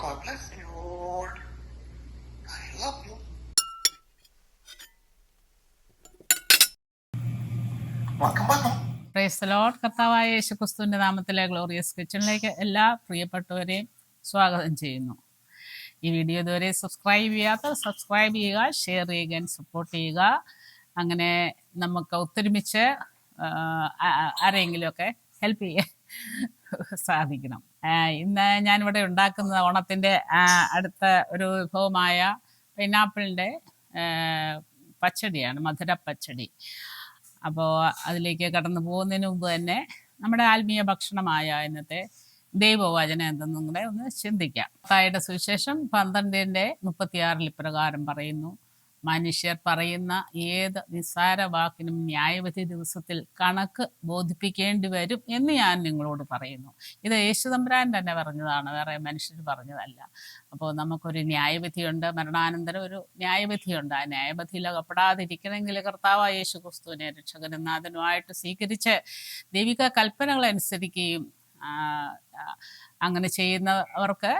God bless you, Lord. I love you. Welcome, welcome. Praise the Lord. കർത്താവായ യേശുക്രിസ്തുവിന്റെ നാമത്തിലെ glorious കിച്ചണിലേക്ക് എല്ലാ പ്രിയപ്പെട്ടവരെയും സ്വാഗതം ചെയ്യുന്നു. ഈ വീഡിയോ ഇതുവരെ സബ്സ്ക്രൈബ് ചെയ്യാത്ത സബ്സ്ക്രൈബ് ചെയ്യുക, ഷെയർ ചെയ്യുക, സപ്പോർട്ട് ചെയ്യുക. അങ്ങനെ നമുക്ക് ഒത്തൊരുമിച്ച് ആരെങ്കിലുമൊക്കെ ഹെൽപ്പ് ചെയ്യാൻ സാധിക്കണം. ഇന്ന് ഞാനിവിടെ ഉണ്ടാക്കുന്നത് ഓണത്തിൻ്റെ അടുത്ത ഒരു വിഭവമായ പൈനാപ്പിളിൻ്റെ പച്ചടിയാണ്, മധുരപ്പച്ചടി. അപ്പോൾ അതിലേക്ക് കടന്നു പോകുന്നതിന് മുമ്പ് തന്നെ നമ്മുടെ ആത്മീയ ഭക്ഷണമായ ഇന്നത്തെ ദൈവവചനം എന്തെന്നും കൂടെ ഒന്ന് ചിന്തിക്കാം. മത്തായിയുടെ സുവിശേഷം 12:36 ഇപ്രകാരം പറയുന്നു: മനുഷ്യർ പറയുന്ന ഏത് നിസ്സാര വാക്കിനും ന്യായവിധി ദിവസത്തിൽ കണക്ക് ബോധിപ്പിക്കേണ്ടി വരും എന്ന് ഞാൻ നിങ്ങളോട് പറയുന്നു. ഇത് യേശുതമ്പുരാൻ തന്നെ പറഞ്ഞതാണ്, വേറെ മനുഷ്യർ പറഞ്ഞതല്ല. അപ്പോൾ നമുക്കൊരു ന്യായവിധിയുണ്ട്, മരണാനന്തരം ഒരു ന്യായവിധിയുണ്ട്. ആ ന്യായവിധിയിൽ അകപ്പെടാതിരിക്കണമെങ്കിൽ കർത്താവായ യേശു ക്രിസ്തുവിനെ രക്ഷകനും നാഥനുമായിട്ട് സ്വീകരിച്ച് ദൈവിക കൽപ്പനകൾ അനുസരിക്കുകയും അങ്ങനെ ചെയ്യുന്നവർക്ക്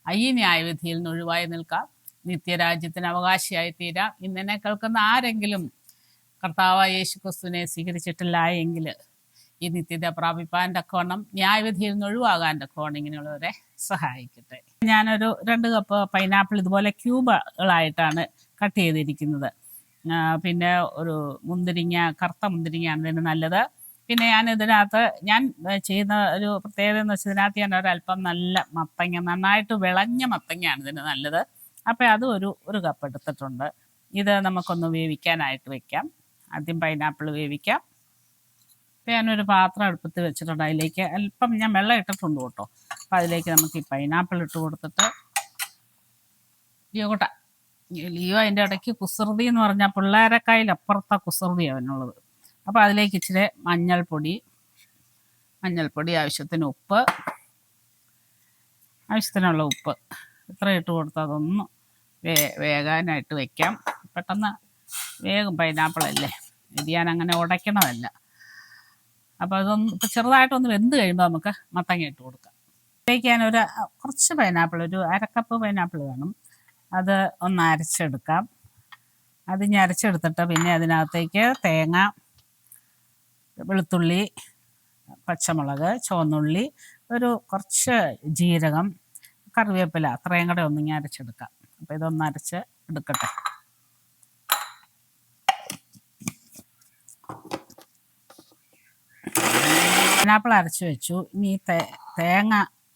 ഈ ന്യായവിധിയിൽ നിന്ന് ഒഴിവായി നിൽക്കാം, നിത്യരാജ്യത്തിന് അവകാശിയായി തീരാം. ഇന്നെ കേൾക്കുന്ന ആരെങ്കിലും കർത്താവായ യേശു ക്രിസ്തുവിനെ സ്വീകരിച്ചിട്ടില്ല എങ്കിൽ ഈ നിത്യത പ്രാപിപ്പാൻ തക്കവണ്ണം ന്യായവിധിയിൽ നിന്ന് ഒഴിവാകാൻ തക്കവണ്ണം ഇങ്ങനെയുള്ളവരെ സഹായിക്കട്ടെ. ഞാനൊരു 2 കപ്പ് പൈനാപ്പിൾ ഇതുപോലെ ക്യൂബുകളായിട്ടാണ് കട്ട് ചെയ്തിരിക്കുന്നത്. പിന്നെ ഒരു മുന്തിരിങ്ങ, കറുത്ത മുന്തിരിങ്ങയാണ് ഇതിന് നല്ലത്. പിന്നെ ഞാൻ ചെയ്യുന്ന ഒരു പ്രത്യേകത എന്ന് വെച്ചാൽ ഇതിനകത്ത് ഞാൻ ഒരല്പം നല്ല മത്തങ്ങ, നന്നായിട്ട് വിളഞ്ഞ മത്തങ്ങയാണ് ഇതിന് നല്ലത്. അപ്പോൾ അത് ഒരു കപ്പ് എടുത്തിട്ടുണ്ട്. ഇത് നമുക്കൊന്ന് വേവിക്കാനായിട്ട് വെക്കാം. ആദ്യം പൈനാപ്പിൾ വേവിക്കാം. അപ്പോൾ ഞാനൊരു പാത്രം അടുപ്പത്ത് വെച്ചിട്ടുണ്ട്. അതിലേക്ക് അല്പം ഞാൻ വെള്ളം ഇട്ടിട്ടുണ്ട് കേട്ടോ. അപ്പോൾ അതിലേക്ക് നമുക്ക് ഈ പൈനാപ്പിൾ ഇട്ട് കൊടുത്തിട്ട് ലിയോ അതിൻ്റെ ഇടയ്ക്ക് കുസൃതി എന്ന് പറഞ്ഞാൽ പിള്ളേരെക്കായിൽ അപ്പുറത്തെ കുസൃതിയാണ് അവനുള്ളത്. അപ്പോൾ അതിലേക്ക് ഇച്ചിരി മഞ്ഞൾപ്പൊടി, ആവശ്യത്തിന് ഉപ്പ്, ആവശ്യത്തിനുള്ള ഉപ്പ് ഇത്ര ഇട്ട് കൊടുത്ത് അതൊന്ന് വേകാനായിട്ട് വെക്കാം. പെട്ടെന്ന് വേഗം, പൈനാപ്പിളല്ലേ, ഇത് ഞാൻ അങ്ങനെ ഉടയ്ക്കണമല്ല. അപ്പോൾ അതൊന്ന് ഇപ്പം ചെറുതായിട്ടൊന്ന് വെന്ത് കഴിയുമ്പോൾ നമുക്ക് മത്തങ്ങ ഇട്ട് കൊടുക്കാം. ഇതിലേക്ക് ഞാൻ കുറച്ച് പൈനാപ്പിൾ, ഒരു 1/2 കപ്പ് പൈനാപ്പിൾ വേണം. അത് ഒന്ന് അരച്ചെടുക്കാം. അത് ഞാൻ അരച്ചെടുത്തിട്ട് പിന്നെ അതിനകത്തേക്ക് തേങ്ങ, വെളുത്തുള്ളി, പച്ചമുളക്, ചുവന്നുള്ളി, കുറച്ച് ജീരകം, കറിവേപ്പില, അത്രയും കൂടെ ഒന്ന് ഞാൻ അരച്ചെടുക്കാം. അപ്പോൾ ഇതൊന്ന് അരച്ച് എടുക്കട്ടെ. പൈനാപ്പിൾ അരച്ച് വെച്ചു. ഇനി തേങ്ങ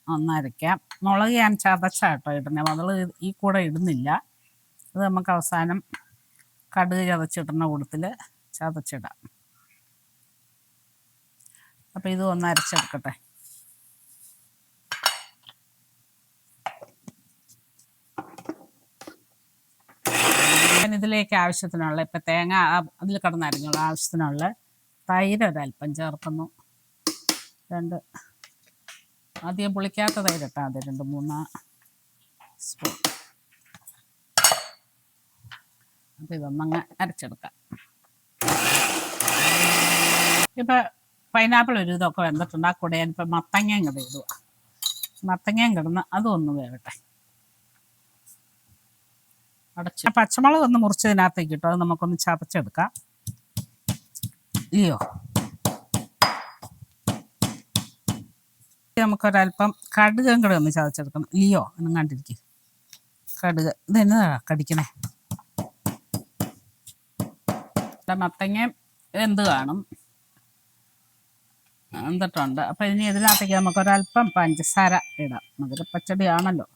ഒന്ന് അരയ്ക്കാം. മുളക് ഞാൻ ചതച്ചാട്ടോ ഇടണേ, മുളക് ഈ കൂടെ ഇടുന്നില്ല. അത് നമുക്ക് അവസാനം കടുക് ചതച്ചിടുന്ന കൂട്ടത്തിൽ ചതച്ചിടാം. അപ്പോൾ ഇത് ഒന്ന് അരച്ചെടുക്കട്ടെ. ഇതിലേക്ക് ആവശ്യത്തിനുള്ള, ഇപ്പം തേങ്ങ അതിൽ കിടന്നരിഞ്ഞുള്ള ആവശ്യത്തിനുള്ള തൈര് ഒരല്പം ചേർക്കുന്നു. അധികം പുളിക്കാത്ത തൈര് ഇട്ടാൽ മതി, 2-3 സ്പൂൺ. അപ്പം ഇതൊന്നങ്ങ് അരച്ചെടുക്കാം. ഇപ്പം പൈനാപ്പിൾ ഒരു ഇതൊക്കെ വെന്തിട്ടുണ്ട്. ആ കൂടെ ഞാനിപ്പോൾ മത്തങ്ങയും കൂടെ ഇടുക. മത്തങ്ങയും കിടന്ന് അതൊന്ന് വേവട്ടെ. അടച്ച് പച്ചമുളക് ഒന്ന് മുറിച്ചതിനകത്തേക്ക് ഇട്ടു. അത് നമുക്കൊന്ന് ചതച്ചെടുക്കാം. ഇല്ലയോ, നമുക്കൊരല്പം കടുകും കൂടെ ഒന്ന് ചതച്ചെടുക്കണം. ഇല്ലയോ ഒന്നും കണ്ടിരിക്കും. കടുക് ഇതെന്നാ കടിക്കണേ. മത്തങ്ങ എന്ത് കാണും എന്നിട്ടുണ്ട്. അപ്പം ഇനി ഇതിനകത്തേക്ക് നമുക്കൊരല്പം പഞ്ചസാര ഇടാം. മധുരപ്പച്ചടി ആണല്ലോ,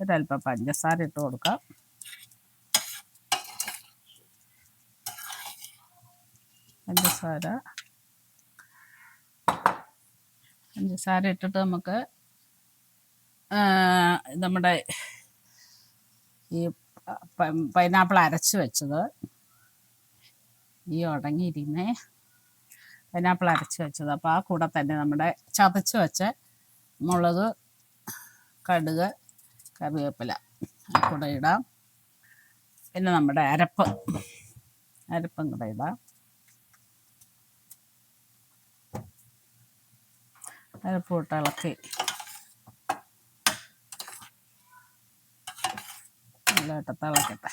ഒരല്പം പഞ്ചസാര ഇട്ട് കൊടുക്കാം. പഞ്ചസാര ഇട്ടിട്ട് നമുക്ക് നമ്മുടെ ഈ പൈനാപ്പിൾ അരച്ച് വെച്ചത്, ഈ ഉടങ്ങിയിരുന്നേ പൈനാപ്പിൾ അരച്ച് വെച്ചത്, അപ്പോൾ ആ കൂടെ തന്നെ നമ്മുടെ ചതച്ച് വെച്ച മുളക്, കടുക്, കറിവേപ്പില കൂടെ ഇടാം. പിന്നെ നമ്മുടെ അരപ്പും കൂടെ ഇടാം. അരപ്പ് ഇട്ട് ഇളക്കി നല്ലതായിട്ട് തിളക്കട്ടെ.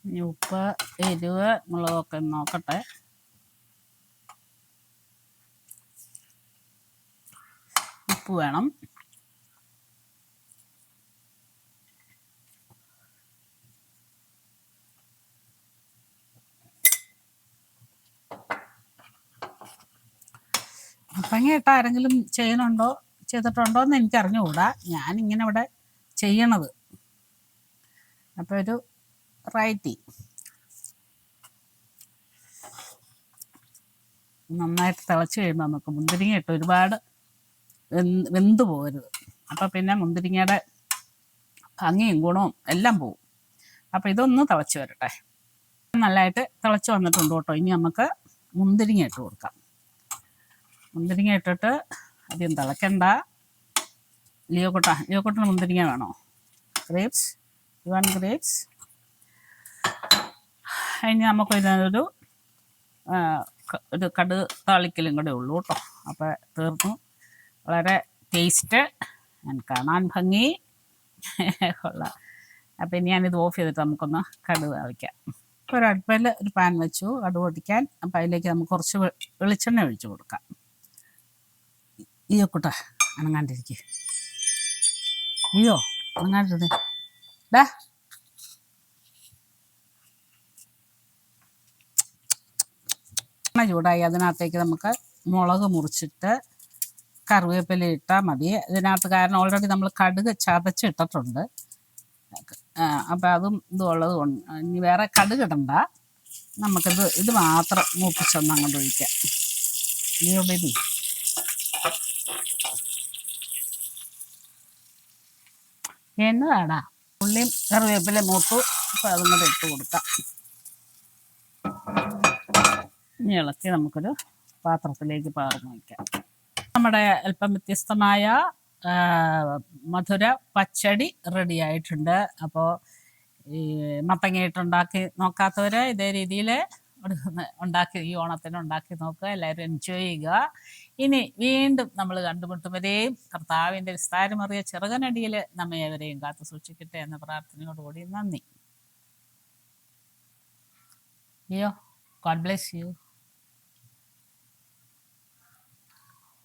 ഇനി ഉപ്പ്, എരിവ്, മുളകൊക്കെ നോക്കട്ടെ. ഉപ്പ് വേണം. മത്തങ്ങയിട്ട് ആരെങ്കിലും ചെയ്തിട്ടുണ്ടോ എന്ന് എനിക്ക് അറിഞ്ഞുകൂടാ. ഞാനിങ്ങനെ ഇവിടെ ചെയ്യണത്. അപ്പോൾ ഒരു റൈറ്റി നന്നായിട്ട് തിളച്ച് കഴിയുമ്പോൾ നമുക്ക് മുന്തിരിങ്ങ ഇട്ട് ഒരുപാട് വെന്ത് പോകരുത്. അപ്പം പിന്നെ മുന്തിരിങ്ങയുടെ ഭംഗിയും ഗുണവും എല്ലാം പോവും. അപ്പം ഇതൊന്ന് തിളച്ച് വരട്ടെ. നല്ലതായിട്ട് തിളച്ച് വന്നിട്ടുണ്ട് കേട്ടോ. ഇനി നമുക്ക് മുന്തിരിങ്ങ ഇട്ട് കൊടുക്കാം. മുന്തിരിങ്ങ ഇട്ടിട്ട് അധികം തിളക്കണ്ട. ലിയോക്കുട്ടന് മുന്തിരിങ്ങ വേണോ? Grapes, 1 grapes. ഇനി നമുക്ക് ഇതിനൊരു കടുക് താളിക്കലും കൂടെ ഉള്ളൂ കേട്ടോ. അപ്പോൾ തീർന്നു. വളരെ ടേസ്റ്റ്, കാണാൻ ഭംഗി കൊള്ളാം. അപ്പം ഇനി ഞാനിത് ഓഫ് ചെയ്തിട്ട് നമുക്കൊന്ന് കടുക് താളിക്കാം. ഒരു അടുപ്പിൽ ഒരു പാൻ വെച്ചു കടുക് പൊട്ടിക്കാൻ. അപ്പം അതിലേക്ക് നമുക്ക് കുറച്ച് വെളിച്ചെണ്ണ ഒഴിച്ച് കൊടുക്കാം. ലിയോക്കുട്ട അനങ്ങാണ്ടിരിക്കുക. അനങ്ങാണ്ടിരുന്നേ. എണ്ണ ചൂടായി അതിനകത്തേക്ക് നമുക്ക് മുളക് മുറിച്ചിട്ട് കറിവേപ്പില ഇട്ടാൽ മതി. ഇതിനകത്ത് കാരണം ഓൾറെഡി നമ്മൾ കടുക് ചതച്ചിട്ടിട്ടുണ്ട്. അപ്പം അതും ഇതുള്ളത് കൊണ്ട് ഇനി വേറെ കടുക് ഇടണ്ട. ഇത് മാത്രം മൂപ്പിച്ചൊന്ന് അങ്ങോട്ട് ഒഴിക്കാം. ലിയോ ബേബി, എന്നതാടാ? ഉള്ളിയും കറിവേപ്പില മൂത്തു. അപ്പം അതും കൂടെ ഇട്ട് കൊടുക്കാം. ഇനി ഇളക്കി നമുക്കൊരു പാത്രത്തിലേക്ക് പകർന്നു വയ്ക്കാം. നമ്മുടെ അല്പം വ്യത്യസ്തമായ മധുര പച്ചടി റെഡി ആയിട്ടുണ്ട്. അപ്പോൾ ഈ മത്തങ്ങയിട്ടുണ്ടാക്കി നോക്കാത്തവർ ഇതേ രീതിയിൽ ഉണ്ടാക്കി ഈ ഓണത്തിന് ഉണ്ടാക്കി നോക്കുക. എല്ലാവരും എൻജോയ് ചെയ്യുക. ഇനി വീണ്ടും നമ്മൾ കണ്ടുമുട്ടുവരെയും കർത്താവിൻ്റെ വിസ്താരമറിയ ചെറുകനടിയിൽ നമ്മെ ഏവരെയും കാത്തു സൂക്ഷിക്കട്ടെ എന്ന പ്രാർത്ഥനയോടുകൂടി നന്ദി. God bless you.